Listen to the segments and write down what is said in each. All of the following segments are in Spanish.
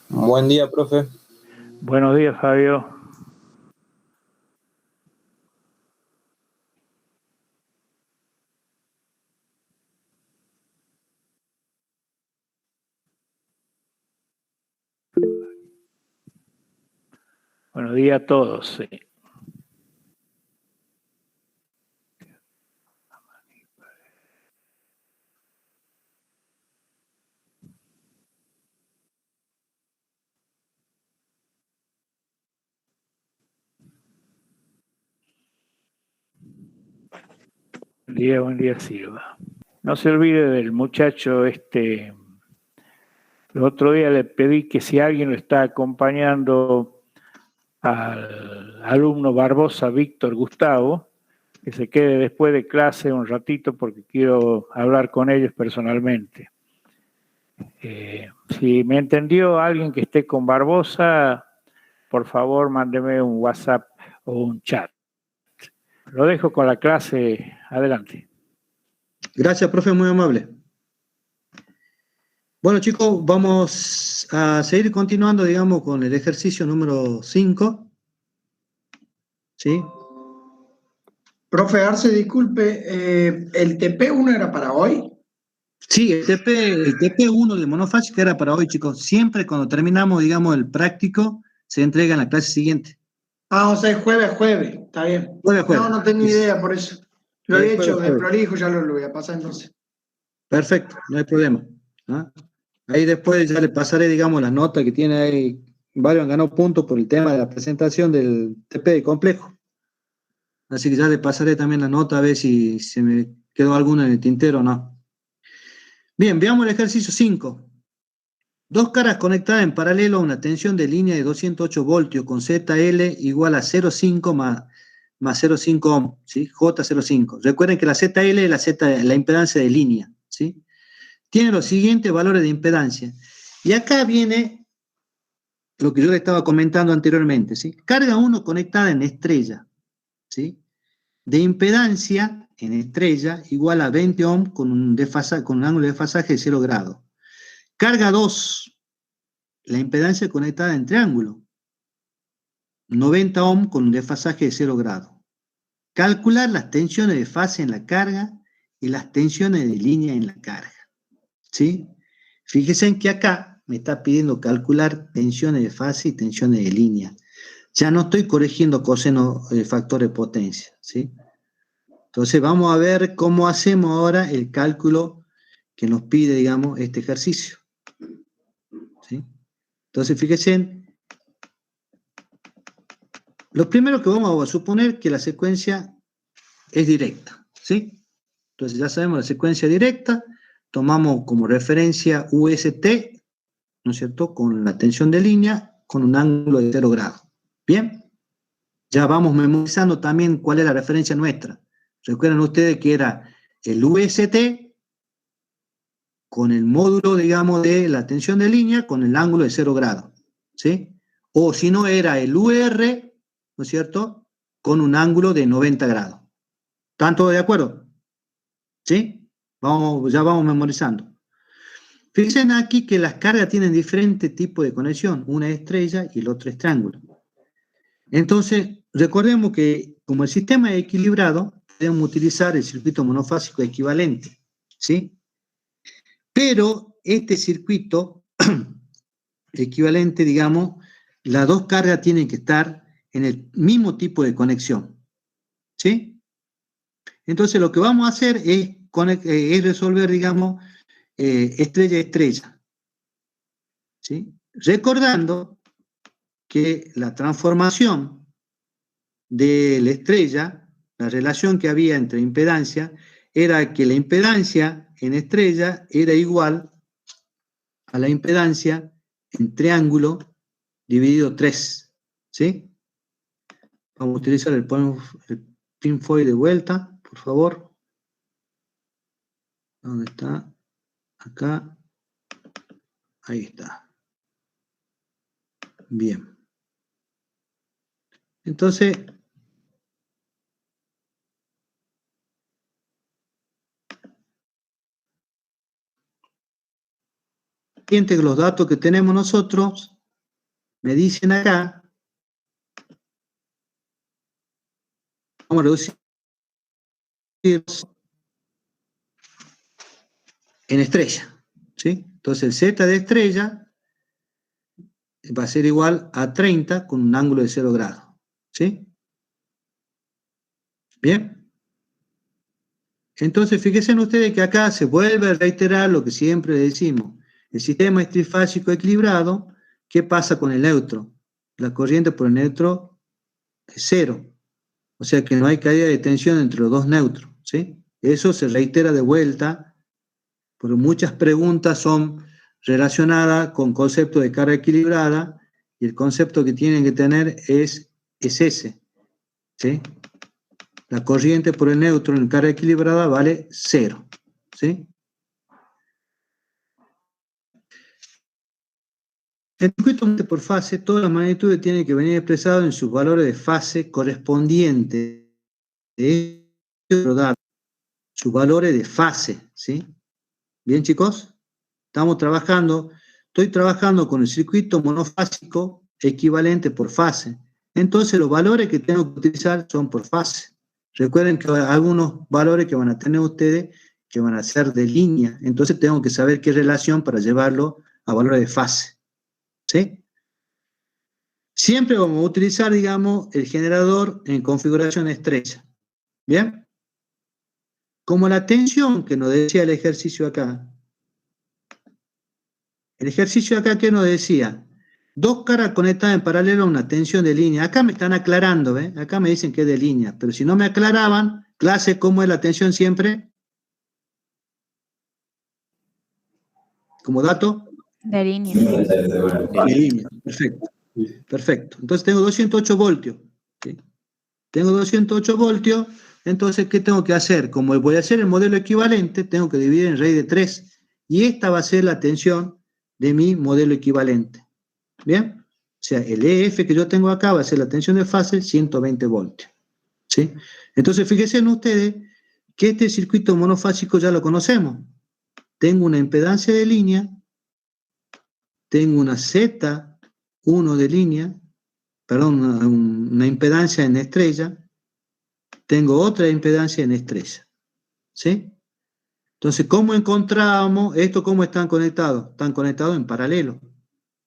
Buen día, profe. Buenos días, Fabio. Buenos días a todos. Sí. Buen día, Silva. No se olvide del muchacho el otro día le pedí que si alguien lo está acompañando al alumno Barbosa Víctor Gustavo, que se quede después de clase un ratito porque quiero hablar con ellos personalmente. Si me entendió alguien que esté con Barbosa, por favor mándeme un WhatsApp o un chat. Lo dejo con la clase. Adelante. Gracias, profe, muy amable. Bueno, chicos, vamos a seguir continuando, digamos, con el ejercicio número 5. ¿Sí? Profe Arce, disculpe, ¿el TP1 era para hoy? Sí, el TP1 de monofásica era para hoy, chicos. Siempre cuando terminamos, digamos, el práctico, se entrega en la clase siguiente. Ah, o sea, es jueves a jueves, está bien. Jueves a jueves. No tenía idea, por eso. Lo he hecho de jueves. prolijo, ya lo voy a pasar entonces. Perfecto, no hay problema. ¿Ah? Ahí después ya le pasaré, digamos, las notas que tiene ahí. Varios han ganado puntos por el tema de la presentación del TP de complejo. Así que ya le pasaré también la nota a ver si se me quedó alguna en el tintero o no. Bien, veamos el ejercicio 5. Dos caras conectadas en paralelo a una tensión de línea de 208 voltios con ZL igual a 0,5 más 0,5 ohm, ¿sí? J05. Recuerden que la ZL es la impedancia de línea, ¿sí? Tiene los siguientes valores de impedancia. Y acá viene lo que yo le estaba comentando anteriormente, ¿sí? Carga 1 conectada en estrella, ¿sí? De impedancia en estrella igual a 20 ohm con un ángulo de desfasaje de 0 grados. Carga 2, la impedancia conectada en triángulo, 90 ohm con un desfasaje de 0 grados. Calcular las tensiones de fase en la carga y las tensiones de línea en la carga, ¿sí? Fíjense en que acá me está pidiendo calcular tensiones de fase y tensiones de línea. Ya no estoy corrigiendo coseno de factor de potencia, ¿sí? Entonces vamos a ver cómo hacemos ahora el cálculo que nos pide, digamos, este ejercicio, ¿sí? Entonces fíjense, lo primero que vamos a suponer que la secuencia es directa, ¿sí? Entonces ya sabemos la secuencia directa, tomamos como referencia UST, ¿no es cierto?, con la tensión de línea, con un ángulo de 0 grados. Bien, ya vamos memorizando también cuál es la referencia nuestra. Recuerden ustedes que era el UST con el módulo, digamos, de la tensión de línea con el ángulo de 0 grados, ¿sí? O si no, era el UR, ¿no es cierto?, con un ángulo de 90 grados. ¿Están todos de acuerdo? ¿Sí? Ya vamos memorizando. Fíjense aquí que las cargas tienen diferentes tipos de conexión. Una es estrella y el otro es triángulo. Entonces, recordemos que como el sistema es equilibrado, podemos utilizar el circuito monofásico equivalente, ¿sí? Pero este circuito equivalente, digamos, las dos cargas tienen que estar en el mismo tipo de conexión, ¿sí? Entonces, lo que vamos a hacer es resolver, digamos, estrella-estrella, ¿sí? Recordando que la transformación de la estrella, la relación que había entre impedancia, era que la impedancia en estrella era igual a la impedancia en triángulo dividido 3, ¿sí? Vamos a utilizar el pinfoil de vuelta, por favor. ¿Dónde está? Acá. Ahí está. Bien. Entonces, los datos que tenemos nosotros me dicen acá, vamos a reducir en estrella, ¿sí? Entonces el Z de estrella va a ser igual a 30 con un ángulo de 0 grados, ¿sí? Bien. Entonces fíjense ustedes que acá se vuelve a reiterar lo que siempre decimos. El sistema es trifásico equilibrado. ¿Qué pasa con el neutro? La corriente por el neutro es 0. O sea que no hay caída de tensión entre los dos neutros, ¿sí? Eso se reitera de vuelta, porque muchas preguntas son relacionadas con concepto de carga equilibrada, y el concepto que tienen que tener es ese, ¿sí? La corriente por el neutro en carga equilibrada vale 0, ¿sí? En circuito por fase, todas las magnitudes tienen que venir expresadas en sus valores de fase correspondientes de otro dato, sus valores de fase, ¿sí? Bien, chicos, estoy trabajando con el circuito monofásico equivalente por fase. Entonces, los valores que tengo que utilizar son por fase. Recuerden que hay algunos valores que van a tener ustedes que van a ser de línea. Entonces, tengo que saber qué relación para llevarlo a valores de fase, ¿sí? Siempre vamos a utilizar, digamos, el generador en configuración estrella. ¿Bien? Como la tensión que nos decía el ejercicio acá, el ejercicio acá que nos decía, dos caras conectadas en paralelo a una tensión de línea. Acá me están aclarando, ¿ves? Acá me dicen que es de línea, pero si no me aclaraban, clase, ¿cómo es la tensión siempre? Como dato. De línea. De línea, perfecto. Perfecto. Entonces tengo 208 voltios. ¿Sí? Tengo 208 voltios, entonces, ¿qué tengo que hacer? Como voy a hacer el modelo equivalente, tengo que dividir en raíz de 3. Y esta va a ser la tensión de mi modelo equivalente. ¿Bien? O sea, el EF que yo tengo acá va a ser la tensión de fase 120 voltios. ¿Sí? Entonces, fíjense en ustedes que este circuito monofásico ya lo conocemos. Tengo una impedancia de línea, tengo una Z1 de línea, perdón, una impedancia en estrella, tengo otra impedancia en estrella. ¿Sí? Entonces, ¿cómo encontramos esto? ¿Cómo están conectados? Están conectados en paralelo.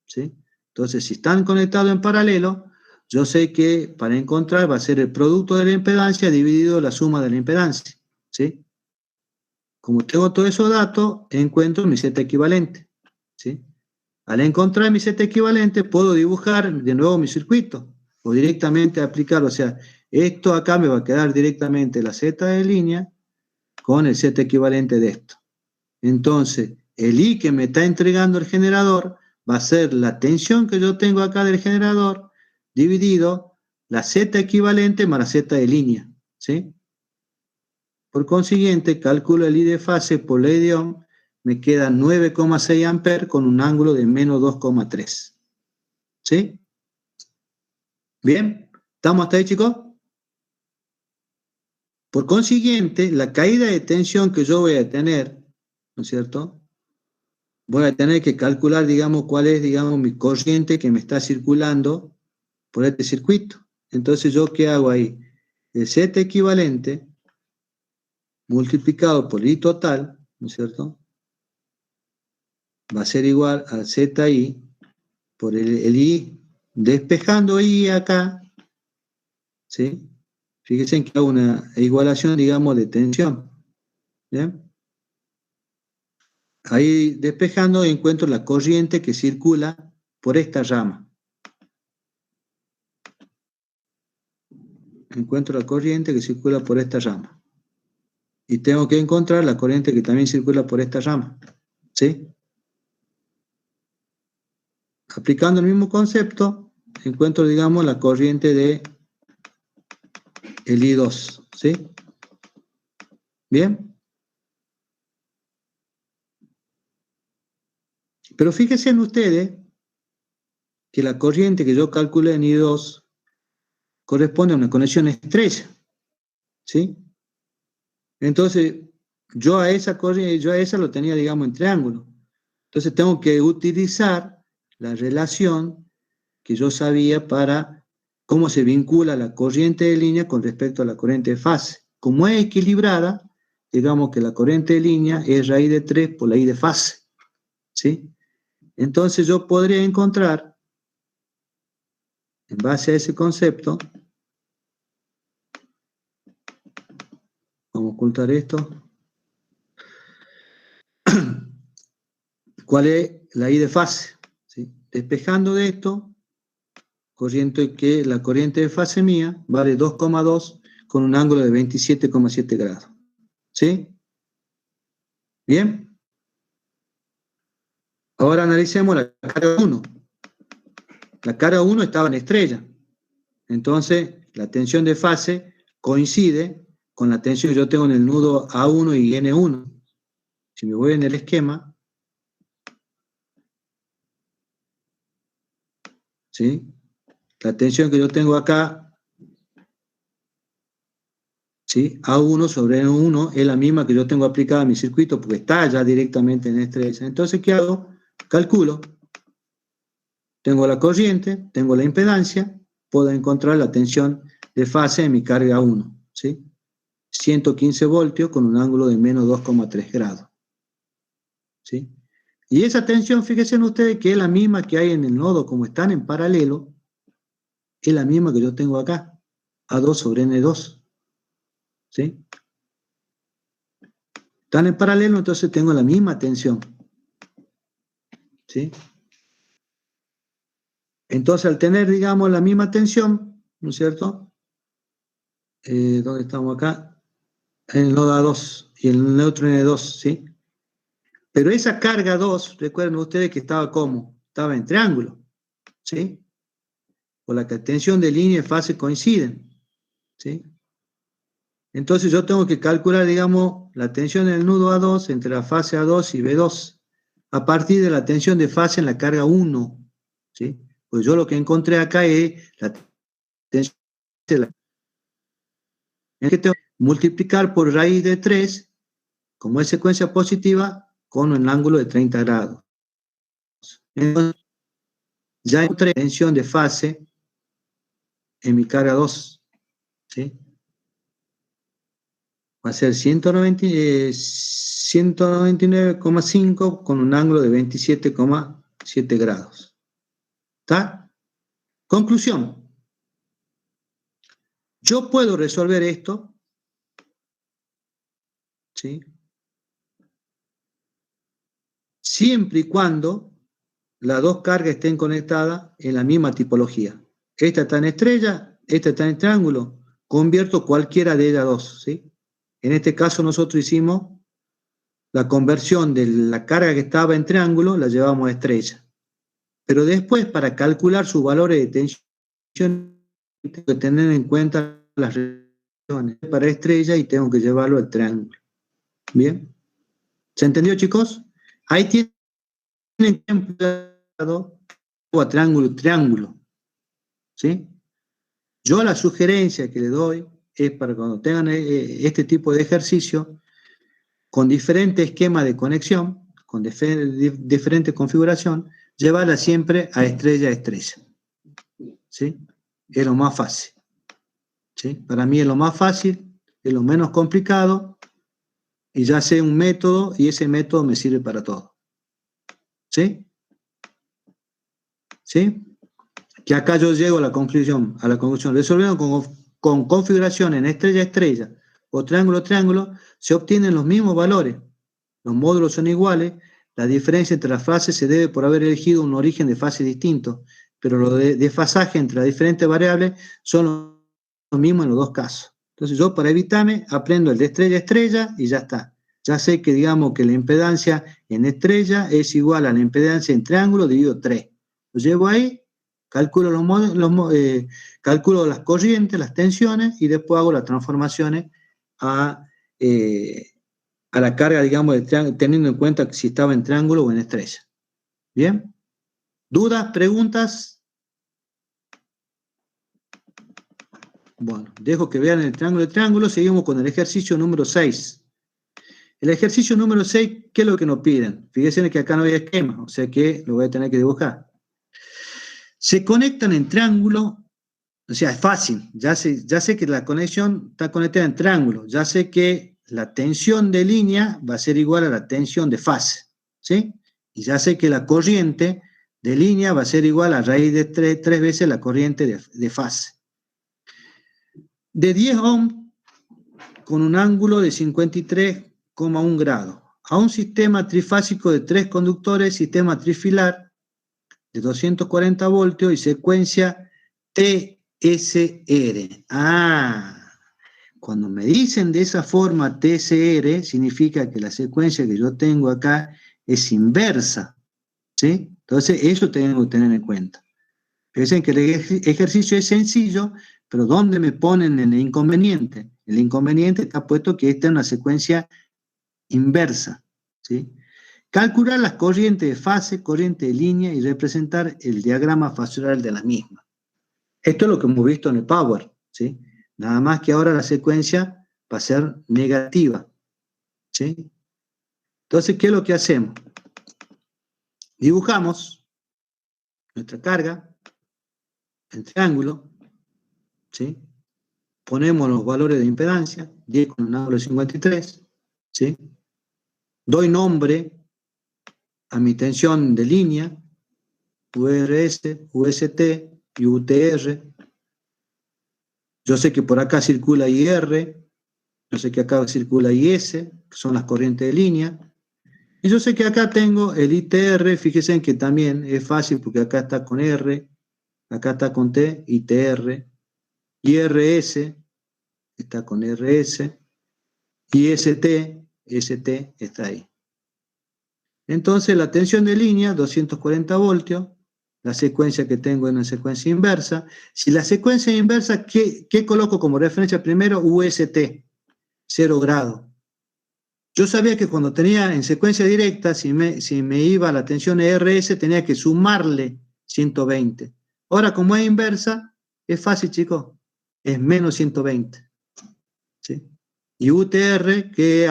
¿Sí? Entonces, si están conectados en paralelo, yo sé que para encontrar va a ser el producto de la impedancia dividido la suma de la impedancia. ¿Sí? Como tengo todos esos datos, encuentro mi Z equivalente. ¿Sí? Al encontrar mi Z equivalente, puedo dibujar de nuevo mi circuito o directamente aplicar. O sea, esto acá me va a quedar directamente la Z de línea con el Z equivalente de esto. Entonces, el I que me está entregando el generador va a ser la tensión que yo tengo acá del generador dividido la Z equivalente más la Z de línea. ¿Sí? Por consiguiente, calculo el I de fase por ley de Ohm, me queda 9,6 amperes con un ángulo de menos 2,3. ¿Sí? ¿Bien? ¿Estamos hasta ahí, chicos? Por consiguiente, la caída de tensión que yo voy a tener, ¿no es cierto? Voy a tener que calcular, digamos, cuál es, digamos, mi corriente que me está circulando por este circuito. Entonces, ¿yo qué hago ahí? El Z equivalente multiplicado por I total, ¿no es cierto? Va a ser igual a ZI por el I, despejando I acá, ¿sí? Fíjense que hago una igualación, digamos, de tensión. ¿Bien? Ahí despejando encuentro la corriente que circula por esta rama. Encuentro la corriente que circula por esta rama. Y tengo que encontrar la corriente que también circula por esta rama. ¿Sí? Aplicando el mismo concepto, encuentro, digamos, la corriente de el I2. ¿Sí? ¿Bien? Pero fíjense en ustedes que la corriente que yo calculé en I2 corresponde a una conexión estrella. ¿Sí? Entonces, yo a esa corriente, yo a esa lo tenía, digamos, en triángulo. Entonces tengo que utilizar la relación que yo sabía para cómo se vincula la corriente de línea con respecto a la corriente de fase. Como es equilibrada, digamos que la corriente de línea es raíz de 3 por la I de fase, ¿sí? Entonces yo podría encontrar, en base a ese concepto, vamos a ocultar esto, ¿cuál es la I de fase? ¿Sí? Despejando de esto, corriente que la corriente de fase mía vale 2,2 con un ángulo de 27,7 grados. ¿Sí? ¿Bien? Ahora analicemos la carga 1. La carga 1 estaba en estrella. Entonces, la tensión de fase coincide con la tensión que yo tengo en el nudo A1 y N1. Si me voy en el esquema, ¿sí? La tensión que yo tengo acá, ¿sí? A1 sobre N1 es la misma que yo tengo aplicada a mi circuito porque está ya directamente en estrella. Entonces, ¿qué hago? Calculo. Tengo la corriente, tengo la impedancia, puedo encontrar la tensión de fase en mi carga 1, ¿sí? 115 voltios con un ángulo de menos 2,3 grados, ¿sí? Y esa tensión, fíjense en ustedes que es la misma que hay en el nodo, como están en paralelo, es la misma que yo tengo acá, A2 sobre N2, ¿sí? Están en paralelo, entonces tengo la misma tensión, ¿sí? Entonces, al tener, digamos, la misma tensión, ¿no es cierto? ¿Dónde estamos acá? En el nodo A2 y el neutro N2, ¿sí? Pero esa carga 2, recuerden ustedes que estaba ¿cómo? Estaba en triángulo, ¿sí? Por la que tensión de línea y fase coinciden, ¿sí? Entonces yo tengo que calcular, digamos, la tensión en el nudo A2 entre la fase A2 y B2, a partir de la tensión de fase en la carga 1, ¿sí? Pues yo lo que encontré acá es la tensión de la... Es que tengo que multiplicar por raíz de 3, como es secuencia positiva, con un ángulo de 30 grados. Entonces, ya encontré tensión de fase en mi carga 2, ¿sí? Va a ser 199,5 con un ángulo de 27,7 grados. ¿Está? Conclusión. Yo puedo resolver esto, ¿sí? Siempre y cuando las dos cargas estén conectadas en la misma tipología. Esta está en estrella, esta está en triángulo. Convierto cualquiera de ellas dos, ¿sí? En este caso nosotros hicimos la conversión de la carga que estaba en triángulo, la llevamos a estrella. Pero después, para calcular sus valores de tensión, tengo que tener en cuenta las regiones para estrella y tengo que llevarlo al triángulo. ¿Bien? ¿Se entendió, chicos? Ahí tienen ejemplo a triángulo, ¿sí? Yo la sugerencia que le doy es para cuando tengan este tipo de ejercicio, con diferente esquema de conexión, con diferente configuración, llevarla siempre a estrella. ¿Sí? Es lo más fácil. ¿Sí? Para mí es lo más fácil, es lo menos complicado, y ya sé un método, y ese método me sirve para todo. ¿Sí? ¿Sí? Que acá yo llego a la conclusión, resolviendo con configuración en estrella o triángulo, se obtienen los mismos valores. Los módulos son iguales, la diferencia entre las fases se debe por haber elegido un origen de fase distinto, pero los desfasajes entre las diferentes variables son los mismos en los dos casos. Entonces yo, para evitarme, aprendo el de estrella y ya está. Ya sé que, digamos, que la impedancia en estrella es igual a la impedancia en triángulo dividido 3. Lo llevo ahí, calculo calculo las corrientes, las tensiones, y después hago las transformaciones a la carga, digamos, teniendo en cuenta si estaba en triángulo o en estrella. ¿Bien? ¿Dudas? ¿Preguntas? Bueno, dejo que vean el triángulo. Seguimos con el ejercicio número 6. El ejercicio número 6, ¿qué es lo que nos piden? Fíjense que acá no hay esquema, o sea que lo voy a tener que dibujar. Se conectan en triángulo, o sea, es fácil, ya sé que la conexión está conectada en triángulo, ya sé que la tensión de línea va a ser igual a la tensión de fase, ¿sí? Y ya sé que la corriente de línea va a ser igual a raíz de 3 veces la corriente de fase. De 10 ohms, con un ángulo de 53,1 grados, a un sistema trifásico de 3 conductores, sistema trifilar, de 240 voltios y secuencia TSR. Cuando me dicen de esa forma TSR, significa que la secuencia que yo tengo acá es inversa, ¿sí? Entonces, eso tengo que tener en cuenta. Fíjense que el ejercicio es sencillo, pero ¿dónde me ponen en el inconveniente? El inconveniente está puesto que esta es una secuencia inversa, ¿sí? Calcular las corrientes de fase, corriente de línea y representar el diagrama fasoral de la misma. Esto es lo que hemos visto en el Power, ¿sí? Nada más que ahora la secuencia va a ser negativa, ¿sí? Entonces, ¿qué es lo que hacemos? Dibujamos nuestra carga, el triángulo, ¿sí? Ponemos los valores de impedancia, 10 con un ángulo de 53, ¿sí? Doy nombre a mi tensión de línea, URS, UST y UTR. Yo sé que por acá circula IR, yo sé que acá circula IS, que son las corrientes de línea, y yo sé que acá tengo el ITR, fíjense que también es fácil porque acá está con R, acá está con T, ITR, IRS está con RS, IST, ST está ahí. Entonces la tensión de línea, 240 voltios, la secuencia que tengo es una secuencia inversa. Si la secuencia es inversa, ¿qué coloco como referencia primero? UST, 0 grados. Yo sabía que cuando tenía en secuencia directa, si me iba la tensión RS, tenía que sumarle 120. Ahora, como es inversa, es fácil, chicos, es menos 120. ¿Sí? Y UTR, que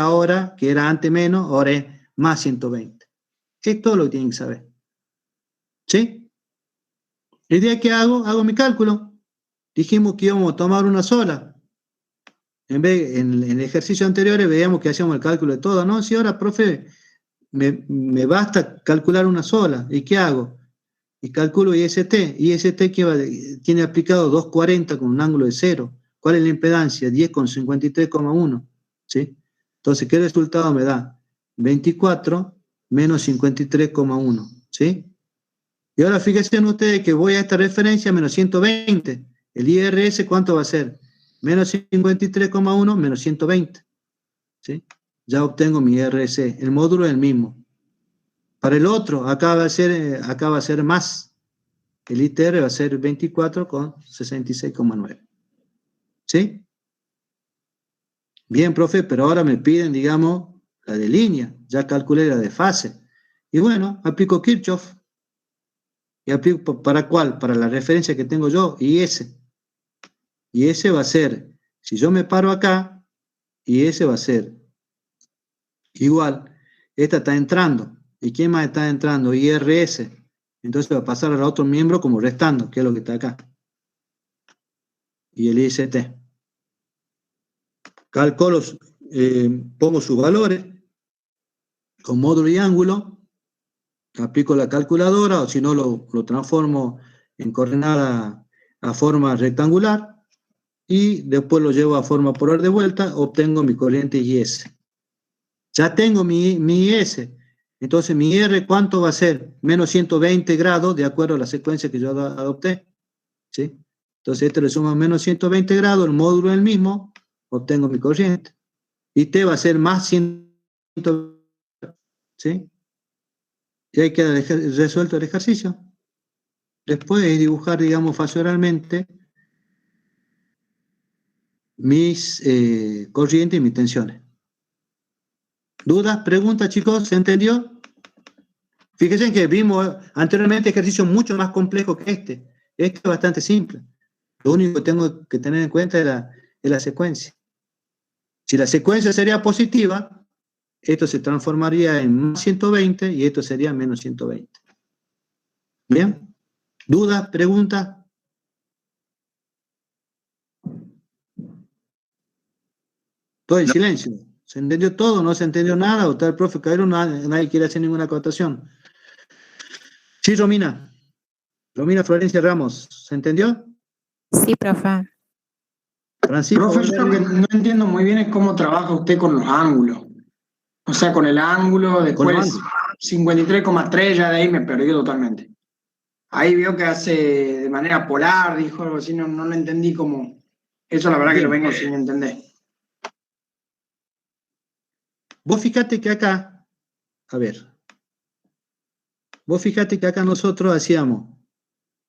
era antes menos, ahora es más 120. Es todo lo que tienen que saber. ¿Sí? El día que hago mi cálculo, dijimos que íbamos a tomar una sola. En el ejercicio anterior veíamos que hacíamos el cálculo de todo, ¿no? Si ahora, profe, me basta calcular una sola. ¿Y qué hago? Y calculo IST. IST tiene aplicado 240 con un ángulo de 0. ¿Cuál es la impedancia? 10 con 53,1. ¿Sí? Entonces, ¿qué resultado me da? 24 menos 53,1. ¿Sí? Y ahora fíjense ustedes que voy a esta referencia menos 120. El IRS, ¿cuánto va a ser? Menos 53,1 menos 120. ¿Sí? Ya obtengo mi IRS. El módulo es el mismo. Para el otro, acá va a ser más. El ITR va a ser 24 con 66,9. ¿Sí? Bien, profe, pero ahora me piden, digamos, la de línea. Ya calculé la de fase. Y bueno, aplico Kirchhoff. ¿Y aplico para cuál? Para la referencia que tengo yo, IS. Y ese va a ser, si yo me paro acá, y ese va a ser igual. Esta está entrando. ¿Y quién más está entrando? IRS. Entonces va a pasar al otro miembro como restando, que es lo que está acá. Y el IST. Calculo, pongo sus valores con módulo y ángulo, aplico la calculadora, o si no lo transformo en coordenada a forma rectangular, y después lo llevo a forma polar de vuelta, obtengo mi corriente IS. Ya tengo mi IS, entonces mi R, ¿cuánto va a ser? Menos 120 grados, de acuerdo a la secuencia que yo adopté. ¿Sí? Entonces le sumo menos 120 grados, el módulo es el mismo, obtengo mi corriente. Y T va a ser más 120. ¿Sí? Y ahí queda resuelto el ejercicio. Después de dibujar, digamos, fasoralmente mis corrientes y mis tensiones. ¿Dudas? ¿Preguntas, chicos? ¿Se entendió? Fíjense que vimos anteriormente ejercicios mucho más complejos que este. Este es bastante simple. Lo único que tengo que tener en cuenta es la secuencia. Si la secuencia sería positiva, esto se transformaría en más 120 y esto sería menos 120. ¿Bien? ¿Dudas? ¿Preguntas? Todo en silencio. ¿Se entendió todo? ¿No se entendió nada? ¿O está el profe Cabrón? Nadie quiere hacer ninguna acotación. Sí, Romina. Romina Florencia Ramos. ¿Se entendió? Sí, profe. Francisco. Profe, yo lo que no entiendo muy bien es cómo trabaja usted con los ángulos. O sea, con el ángulo, después 53,3, ya de ahí me perdió totalmente. Ahí veo que hace de manera polar, dijo algo así, no lo entendí cómo. Eso la verdad que lo vengo sin entender. Vos fíjate que acá, a ver, vos fíjate que acá nosotros hacíamos,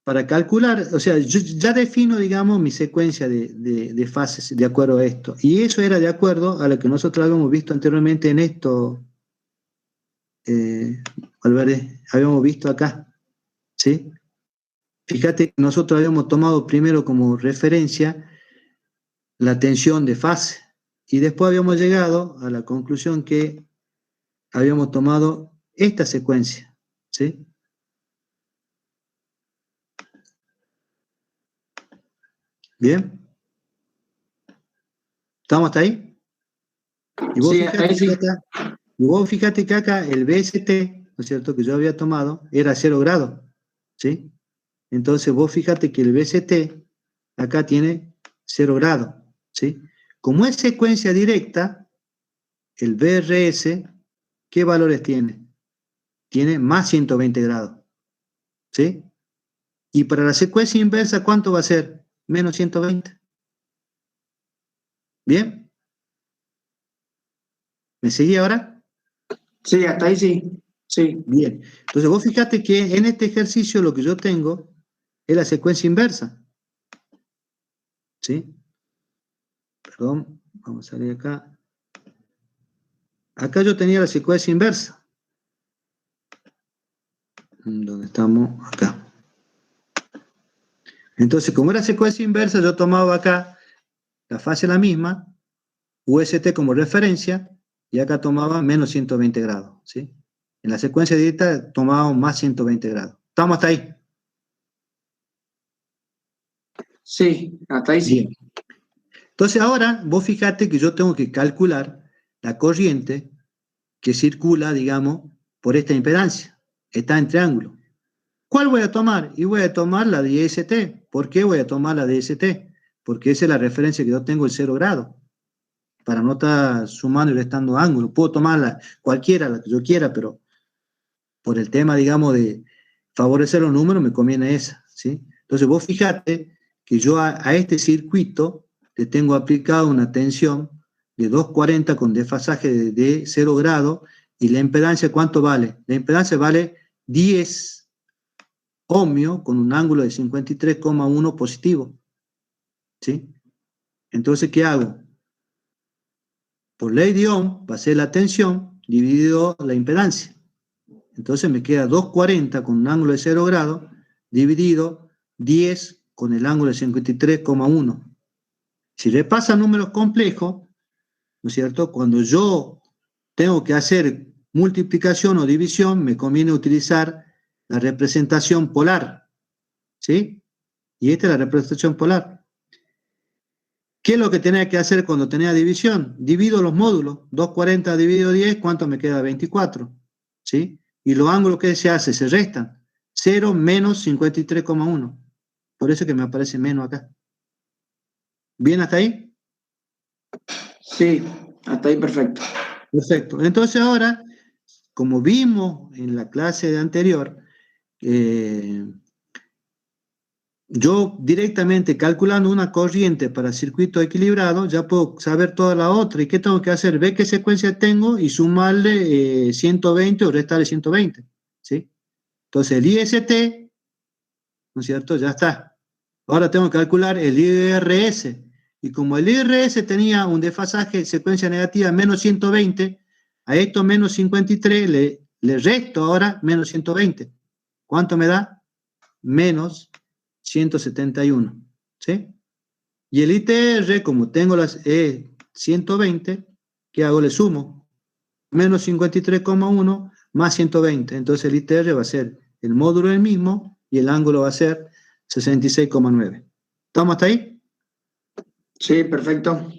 para calcular, o sea, yo ya defino, digamos, mi secuencia de fases de acuerdo a esto. Y eso era de acuerdo a lo que nosotros habíamos visto anteriormente en esto, Álvarez, habíamos visto acá, ¿sí? Fíjate que nosotros habíamos tomado primero como referencia la tensión de fase y después habíamos llegado a la conclusión que habíamos tomado esta secuencia, ¿sí? ¿Bien? ¿Estamos hasta ahí? Y vos, Sí, hasta ahí sí. Y vos fíjate que acá el BST, ¿no es cierto?, que yo había tomado, era 0 grados, ¿sí? Entonces vos fíjate que el BST acá tiene 0 grados, ¿sí? Como es secuencia directa, el BRS, ¿qué valores tiene? Tiene más 120 grados, ¿sí? Y para la secuencia inversa, ¿cuánto va a ser? Menos 120. ¿Bien? ¿Me seguí ahora? Sí, hasta ahí sí. Sí. Bien. Entonces vos fíjate que en este ejercicio lo que yo tengo es la secuencia inversa. ¿Sí? Perdón, vamos a salir acá. Acá yo tenía la secuencia inversa. ¿Dónde estamos? Acá. Entonces, como era secuencia inversa, yo tomaba acá la fase la misma, UST como referencia, y acá tomaba menos 120 grados. ¿Sí? En la secuencia directa tomábamos más 120 grados. ¿Estamos hasta ahí? Sí, hasta ahí sí. Bien. Entonces ahora vos fíjate que yo tengo que calcular la corriente que circula, digamos, por esta impedancia. Está en triángulo. ¿Cuál voy a tomar? Y voy a tomar la de IST. ¿Por qué voy a tomar la de IST? Porque esa es la referencia que yo tengo, el 0 grado. Para no estar sumando y restando ángulos. Puedo tomarla cualquiera, la que yo quiera, pero por el tema, digamos, de favorecer los números, me conviene esa, ¿sí? Entonces vos fíjate que yo a este circuito le tengo aplicado una tensión de 240 con desfasaje de 0 grado, y la impedancia, ¿cuánto vale? La impedancia vale 10 ohmios con un ángulo de 53,1 positivo, ¿sí? Entonces, ¿qué hago? Por ley de Ohm, va a ser la tensión dividido la impedancia. Entonces me queda 240 con un ángulo de 0 grado dividido 10 con el ángulo de 53,1. Si repasan números complejos, ¿no es cierto? Cuando yo tengo que hacer multiplicación o división, me conviene utilizar la representación polar, ¿sí? Y esta es la representación polar. ¿Qué es lo que tenía que hacer cuando tenía división? Divido los módulos. 240 dividido 10, ¿cuánto me queda? 24, ¿sí? Y los ángulos que se hace, se restan. 0 menos 53,1. Por eso que me aparece menos acá. ¿Bien hasta ahí? Sí, hasta ahí perfecto. Perfecto. Entonces ahora, como vimos en la clase anterior, yo directamente calculando una corriente para circuito equilibrado, ya puedo saber toda la otra. ¿Y qué tengo que hacer? Ver qué secuencia tengo y sumarle 120 o restarle 120, ¿sí? Entonces el IST, ¿no es cierto? Ya está. Ahora tengo que calcular el IRS. Y como el IRS tenía un desfasaje secuencia negativa menos 120, a esto menos 53 le resto ahora menos 120. ¿Cuánto me da? Menos 171. ¿Sí? Y el ITR, como tengo las 120, ¿qué hago? Le sumo. Menos 53,1 más 120. Entonces el ITR va a ser el módulo del mismo y el ángulo va a ser 66,9. ¿Estamos hasta ahí? Sí, perfecto.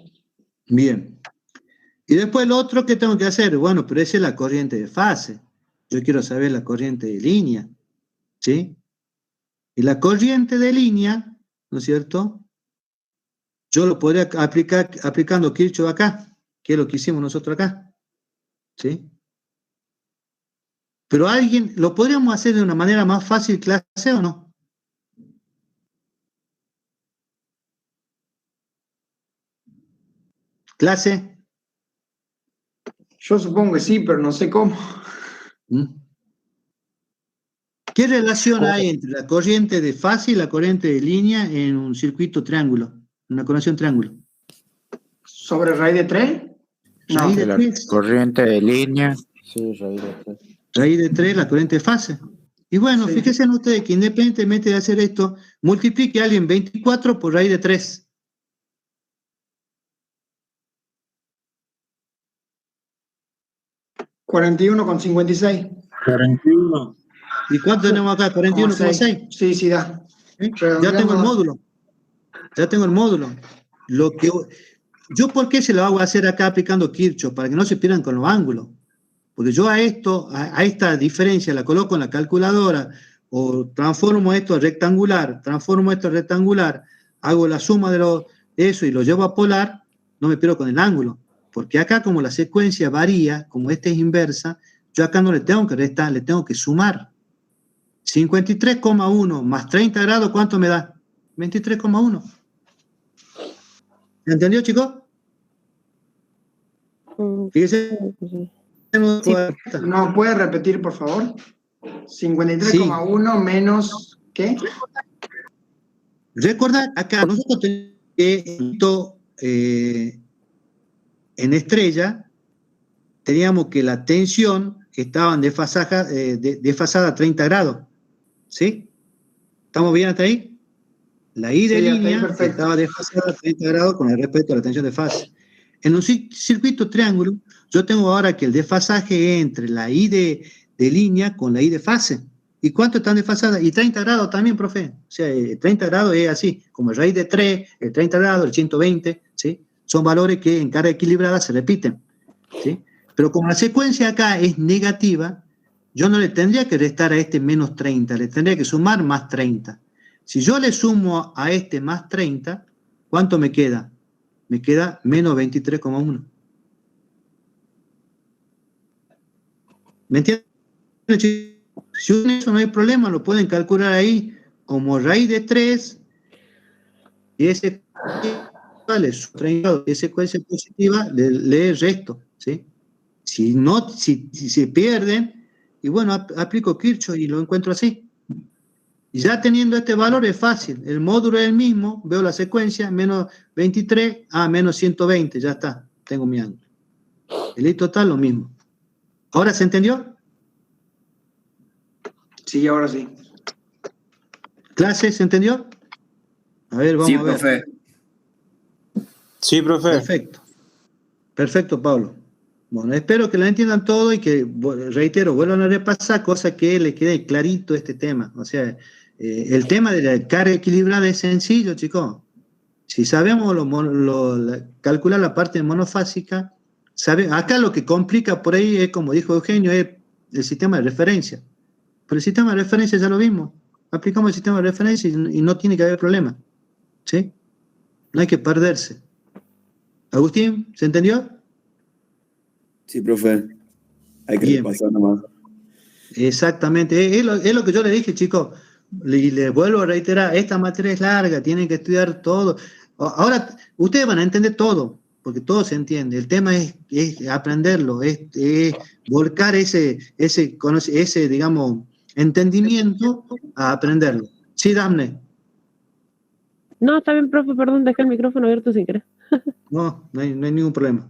Bien. Y después lo otro que tengo que hacer, bueno, pero esa es la corriente de fase. Yo quiero saber la corriente de línea, ¿sí? Y la corriente de línea, ¿no es cierto? Yo lo podría aplicar aplicando Kirchhoff acá, que es lo que hicimos nosotros acá, ¿sí? Pero alguien, ¿lo podríamos hacer de una manera más fácil, clase, o no? ¿Clase? Yo supongo que sí, pero no sé cómo. ¿Mm? ¿Qué relación hay entre la corriente de fase y la corriente de línea en un circuito triángulo, en una conexión triángulo? ¿Sobre raíz de 3? No. Raíz de La 3. corriente de línea. Sí, raíz de 3. Raíz de 3, la corriente de fase. Y bueno, Sí. fíjense en ustedes que independientemente de hacer esto, multiplique a alguien 24 por raíz de 3. $41,56. 41. ¿Y cuánto tenemos acá? 41,6. Sí, sí, da. ¿Eh? Ya tengo el módulo. Ya tengo el módulo. Yo, ¿por qué se lo hago hacer acá aplicando Kirchhoff? Para que no se pierdan con los ángulos. Porque yo a esta diferencia la coloco en la calculadora o transformo esto a rectangular, hago la suma de eso y lo llevo a polar, no me pierdo con el ángulo. Porque acá, como la secuencia varía, como esta es inversa, yo acá no le tengo que restar, le tengo que sumar. 53,1 más 30 grados, ¿cuánto me da? 23,1. ¿Me entendió, chicos? Fíjese. ¿No puede repetir, por favor? 53,1 menos, ¿qué? Recuerda, acá nosotros tenemos que en estrella teníamos que la tensión estaba desfasada a 30 grados. ¿Sí? ¿Estamos bien hasta ahí? La I de Sí, línea perfecto. estaba desfasada a 30 grados con respecto a la tensión de fase. En un circuito triángulo, yo tengo ahora que el desfasaje entre la I de línea con la I de fase. ¿Y cuánto están desfasadas? Y 30 grados también, profe. O sea, 30 grados es así, como el raíz de 3, el 30 grados, el 120, ¿sí? Son valores que en carga equilibrada se repiten, ¿sí? Pero como la secuencia acá es negativa, yo no le tendría que restar a este menos 30, le tendría que sumar más 30. Si yo le sumo a este más 30, ¿cuánto me queda? Me queda menos 23,1. ¿Me entienden? Si uno eso no hay problema, lo pueden calcular ahí como raíz de 3 y ese vale su 30, es secuencia positiva, le resto, ¿sí? Si se pierden, y bueno, aplico Kirchhoff y lo encuentro así. Y ya teniendo este valor es fácil, el módulo es el mismo, veo la secuencia, menos 23 a menos 120, ya está, tengo mi ángulo. El I total lo mismo. ¿Ahora se entendió? Sí, ahora sí. ¿Clase se entendió? A ver, vamos a ver. Profe. Sí, profe. Perfecto. Perfecto, Pablo. Bueno, espero que lo entiendan todo y que, reitero, vuelvan a repasar, cosa que le quede clarito este tema. O sea, el tema de la carga equilibrada es sencillo, chicos. Si sabemos calcular la parte monofásica, acá lo que complica por ahí es, como dijo Eugenio, es el sistema de referencia. Pero el sistema de referencia ya lo vimos. Aplicamos el sistema de referencia y no tiene que haber problema. ¿Sí? No hay que perderse. Agustín, ¿se entendió? Sí, profe. Hay que repasar nomás. Exactamente. Es lo que yo le dije, chicos. Y les vuelvo a reiterar, esta materia es larga, tienen que estudiar todo. Ahora, ustedes van a entender todo, porque todo se entiende. El tema es aprenderlo, es volcar ese, digamos, entendimiento a aprenderlo. Sí, Dafne. No, está bien, profe, perdón, dejé el micrófono abierto sin querer. No hay ningún problema.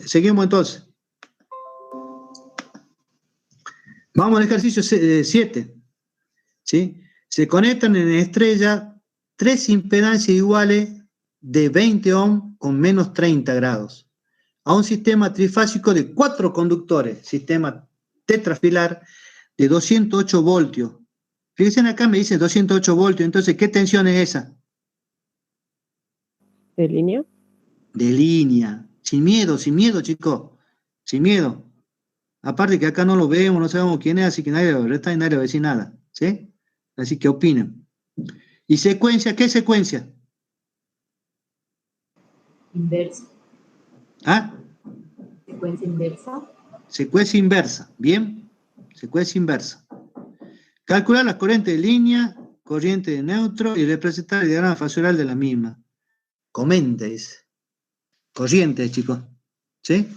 Seguimos entonces. Vamos al ejercicio 7. ¿Sí? Se conectan en estrella 3 impedancias iguales de 20 ohm con menos 30 grados a un sistema trifásico de 4 conductores, sistema tetrafilar de 208 voltios, Fíjense acá, me dice 208 voltios, entonces, ¿qué tensión es esa? ¿De línea? De línea. Sin miedo, chicos. Sin miedo. Aparte que acá no lo vemos, no sabemos quién es, así que nadie resta y nadie va a decir nada. ¿Sí? Así que opinen. ¿Y secuencia? ¿Qué secuencia? Inversa. ¿Ah? Secuencia inversa. Secuencia inversa. ¿Bien? Secuencia inversa. Calcular las corrientes de línea, corriente de neutro y representar el diagrama fasoral de la misma. Comentes. Corrientes, chicos. ¿Sí?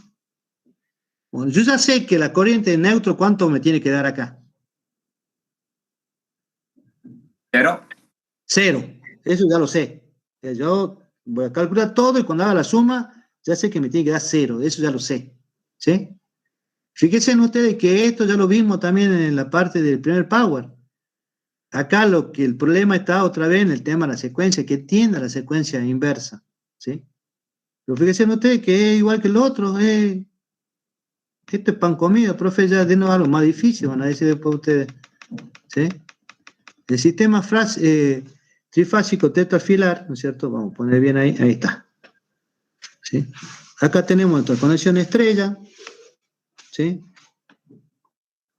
Bueno, yo ya sé que la corriente de neutro, ¿cuánto me tiene que dar acá? 0. 0. Eso ya lo sé. Yo voy a calcular todo y cuando haga la suma, ya sé que me tiene que dar 0. Eso ya lo sé. ¿Sí? Fíjense en ustedes que esto ya lo vimos también en la parte del primer power. Acá el problema está otra vez en el tema de la secuencia, que tienda la secuencia inversa. ¿Sí? Pero fíjense en ustedes que es igual que el otro. Esto es pan comido, profe, ya denos algo más difícil, van a decir después ustedes. ¿Sí? El sistema trifásico tetrafilar, ¿no es cierto? Vamos a poner bien ahí está. ¿Sí? Acá tenemos nuestra conexión estrella, ¿sí?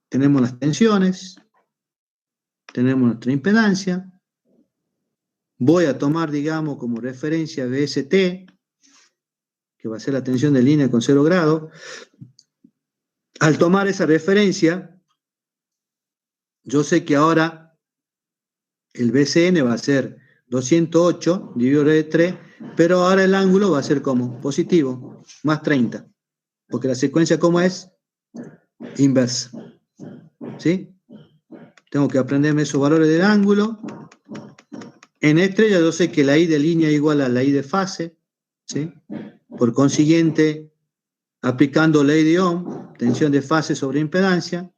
Tenemos las tensiones, tenemos nuestra impedancia. Voy a tomar, digamos, como referencia BST, que va a ser la tensión de línea con 0 grados. Al tomar esa referencia, yo sé que ahora el BCN va a ser 208 dividido de 3, pero ahora el ángulo va a ser como positivo, más 30, porque la secuencia como es inversa. ¿Sí? Tengo que aprenderme esos valores del ángulo. En estrella yo sé que la I de línea es igual a la I de fase. ¿Sí? Por consiguiente, aplicando ley de Ohm, tensión de fase sobre impedancia,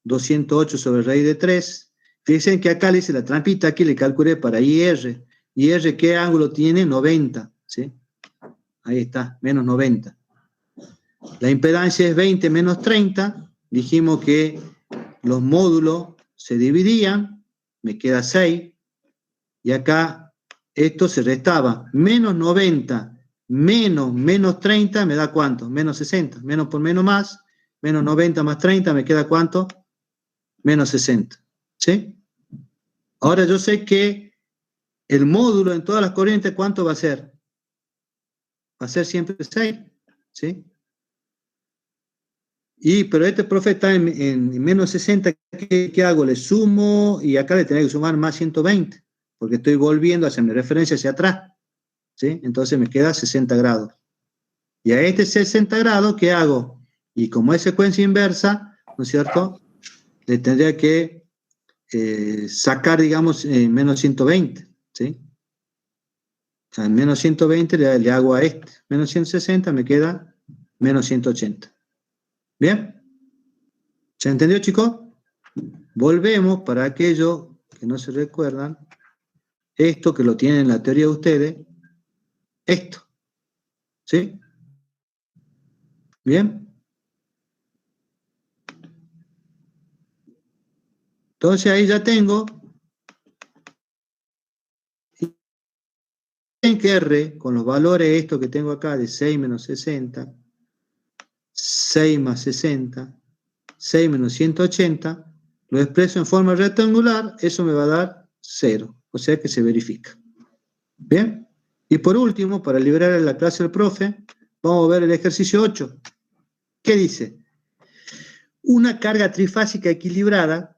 208 sobre raíz de 3. Fíjense que acá le hice la trampita, aquí le calculé para IR. IR, ¿qué ángulo tiene? 90. ¿Sí? Ahí está, menos 90. La impedancia es 20 menos 30. Dijimos que los módulos se dividían, me queda 6. Y acá esto se restaba. Menos 90 menos 30 me da ¿cuánto? Menos 60. Menos por menos más. Menos 90 más 30 me queda ¿cuánto? Menos 60. ¿Sí? Ahora yo sé que el módulo en todas las corrientes, ¿cuánto va a ser? Va a ser siempre 6. ¿Sí? Pero este profe está en menos 60, ¿qué hago? Le sumo y acá le tenía que sumar más 120, porque estoy volviendo a hacer mi referencia hacia atrás. ¿Sí? Entonces me queda 60 grados. Y a este 60 grados, ¿qué hago? Y como es secuencia inversa, ¿no es cierto? Le tendría que sacar, digamos, menos 120, ¿sí? O sea, en menos 120 le hago a este. Menos 160 me queda menos 180. ¿Bien? ¿Se entendió, chicos? Volvemos para aquellos que no se recuerdan. Esto que lo tienen en la teoría de ustedes. Esto. ¿Sí? ¿Bien? Entonces ahí ya tengo en que R, con los valores estos que tengo acá de 6 menos 60, 6 más 60, 6 menos 180, lo expreso en forma rectangular, eso me va a dar 0, o sea que se verifica. ¿Bien? Y por último, para liberar la clase del profe, vamos a ver el ejercicio 8. ¿Qué dice? Una carga trifásica equilibrada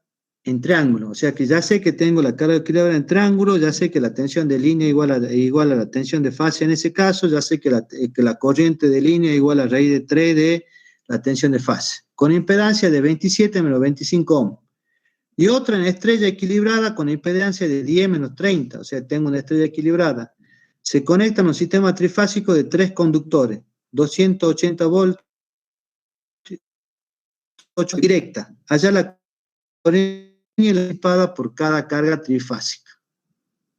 en triángulo, o sea que ya sé que tengo la carga equilibrada en triángulo, ya sé que la tensión de línea es igual a la tensión de fase en ese caso, ya sé que la corriente de línea es igual a raíz de 3 de la tensión de fase, con impedancia de 27 menos 25 ohm. Y otra en estrella equilibrada con impedancia de 10 menos 30, o sea, tengo una estrella equilibrada. Se conectan a un sistema trifásico de 3 conductores, 280 voltios, 8 directa. Allá la corriente es disipada por cada carga trifásica.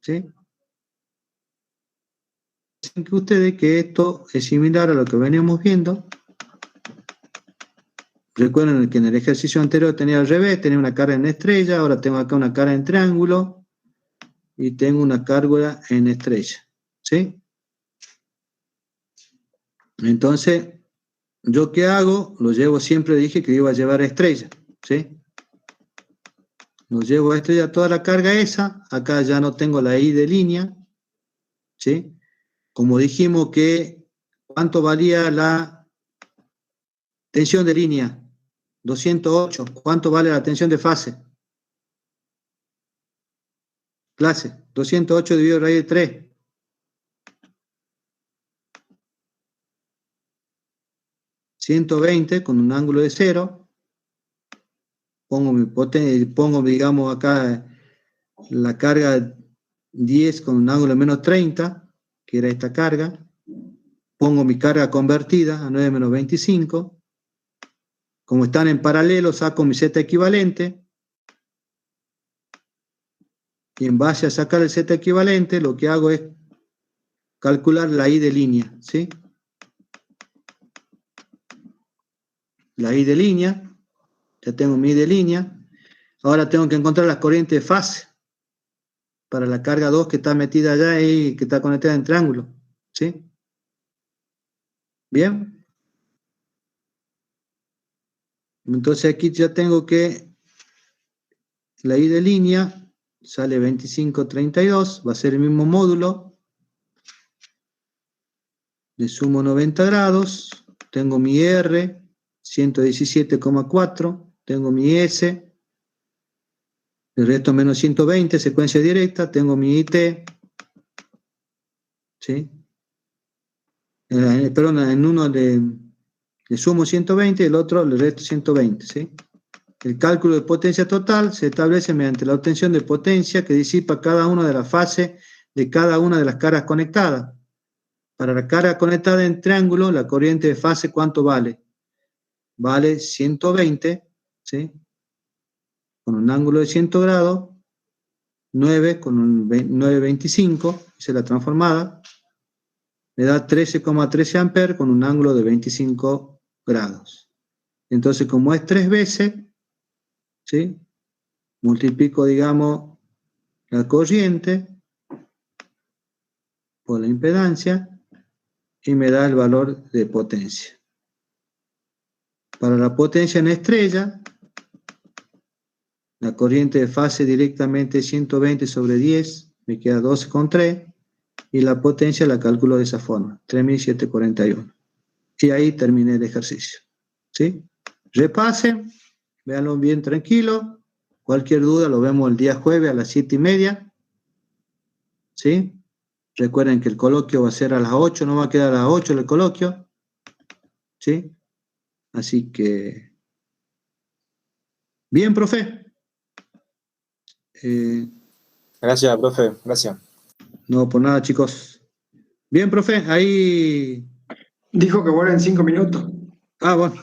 ¿Sí? Dicen que ustedes que esto es similar a lo que veníamos viendo Recuerden que en el ejercicio anterior tenía al revés, tenía una carga en estrella, ahora tengo acá una carga en triángulo y tengo una carga en estrella, ¿sí? Entonces, ¿yo qué hago? Lo llevo, siempre dije que iba a llevar a estrella, ¿sí? Lo llevo a estrella toda la carga esa, acá ya no tengo la I de línea, ¿sí? Como dijimos que, ¿cuánto valía la tensión de línea? 208. ¿Cuánto vale la tensión de fase? Clase, 208 dividido raíz de 3. $120 con un ángulo de 0. Pongo, digamos, acá la carga 10 con un ángulo de menos 30, que era esta carga. Pongo mi carga convertida a 9 menos 25. Como están en paralelo, saco mi Z equivalente. Y en base a sacar el Z equivalente, lo que hago es calcular la I de línea, ¿sí? La I de línea, ya tengo mi I de línea. Ahora tengo que encontrar las corrientes de fase para la carga 2 que está metida allá y que está conectada en triángulo, ¿sí? ¿Bien? Entonces aquí ya tengo que la I de línea sale 25,32, va a ser el mismo módulo. Le sumo 90 grados, tengo mi R, 117,4, tengo mi S, el resto menos 120, secuencia directa, tengo mi IT, ¿sí? Perdón, en uno le sumo 120, el otro le resto 120, ¿sí? El cálculo de potencia total se establece mediante la obtención de potencia que disipa cada una de las fases de cada una de las cargas conectadas. Para la carga conectada en triángulo, la corriente de fase, ¿cuánto vale? Vale 120, ¿sí? Con un ángulo de 100 grados, 9 con un 9,25, esa es la transformada, me da 13,13 amperes con un ángulo de 25 grados. Entonces, como es 3 veces, ¿sí? Multiplico, digamos, la corriente por la impedancia y me da el valor de potencia. Para la potencia en estrella, la corriente de fase directamente 120 sobre 10, me queda 12,3, y la potencia la calculo de esa forma, 3.741. Y ahí terminé el ejercicio, ¿sí? Repasen, véanlo bien tranquilo. Cualquier duda lo vemos el día jueves a las 7:30, ¿sí? Recuerden que el coloquio va a ser a las 8, no va a quedar a las 8 el coloquio, ¿sí? Así que, bien, profe. Gracias, profe. Gracias. No, por nada, chicos. Bien, profe, ahí... Dijo que vuelve en 5 minutos. Ah, bueno.